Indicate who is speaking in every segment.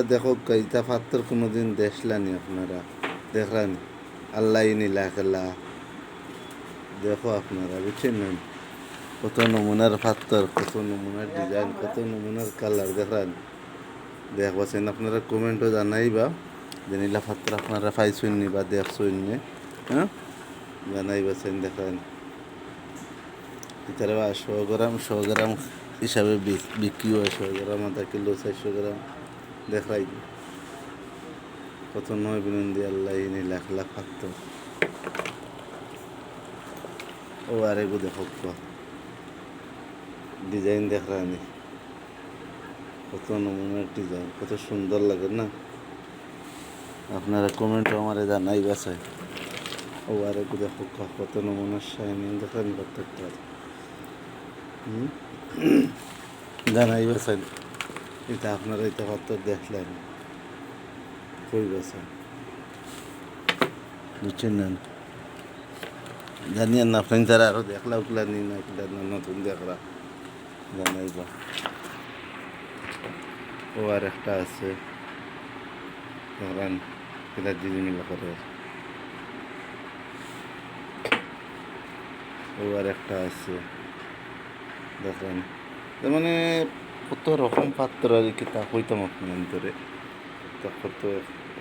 Speaker 1: আপনারা দেখো ইটা পাত্তর কোনোদিন দেখলানি আপনারা দেখলানি আল্লাহ নীলা খেলা দেখো আপনারা বুঝছেন না কত নমুনার পাত্তর কত নমুনার ডিজাইন কত নমুনার কালার দেখান দেখবাছেন আপনারা কমেন্টও জানাইবা যে নীলা পাত্তর আপনারা পাইছেন নি বা দেখছেন নি হ্যাঁ জানাইবাছেন দেখান এটারে 100 গ্রাম হিসাবে বিক্রি হয় 100 গ্রাম আধা কিলো 400 গ্রাম দেখাই কত নয় বিনন্দি আল্লাহ লাখ লাখ পাত্তর ও আরেকও দেখো ডিজাইন দেখানি কত নমুনার ডিজাইন কত সুন্দর লাগে না আপনারা কমেন্টও আমারে জানাই বাসায় ও আরেকও দেখো কত নমুনার শাইনিং দেখানি পাত্তরটা জানাই বাসায় এটা আপনারা এটা পাত্তর দেখলেন কই বাসায় বুঝছেন না জানিয়েন না আপনি তারা আরও দেখলা উঠলা নি না নতুন দেখলা জানাইবা ও আর একটা আছে দেখলাম এটা জিনিমিলা করে ও আর একটা আছে দেখলাম মানে কত রকম পাত্র আর কি তা কইতাম আপনার ধরে তা কত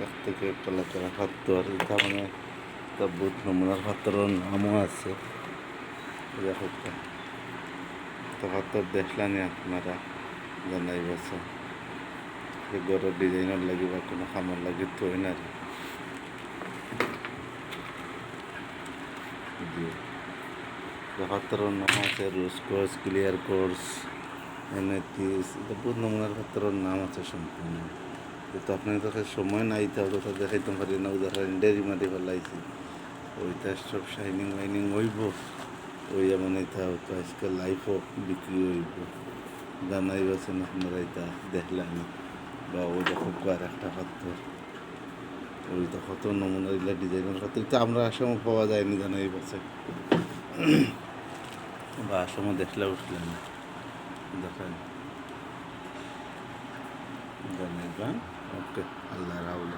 Speaker 1: এক থেকে একটা লেখা পাত্র আর এটা মানে তা বহুত নমুনার পাত্রর নামও আছে দেখো তো পাত্র দেখলানি আপনারা জানাই বসে গড়ের ডিজাইনের লাগি বা কোনো খামার লাগি তো না পাত্রর নাম আছে রুস কোর্স ক্লিয়ার কোর্স এনএটিস এটা বহুত নমুনার পাত্রর নাম আছে সম্পূর্ণ তো আপনার কাছে সময় নাই তাহলে তো দেখাইতে পারি না উদাহরণ ডেরি মাটি ফেলাইছি ওইটা সব শাইনিং ওয়াইনিং হইব ওই এমন এটা হতো আজকে লাইফও বিক্রি হইব জানাই গেছেন আপনারা এটা দেখলেন বা ওই দেখো আর একটা পাত্র ওই দেখো তো নমুনা এগুলো ডিজাইনের পাত্র এটা আমরা আসামও পাওয়া যায়নি জানাই বসে বা আসামও দেখলে উঠলেন দেখেন জানাইবা ওকে আল্লাহ রাহুল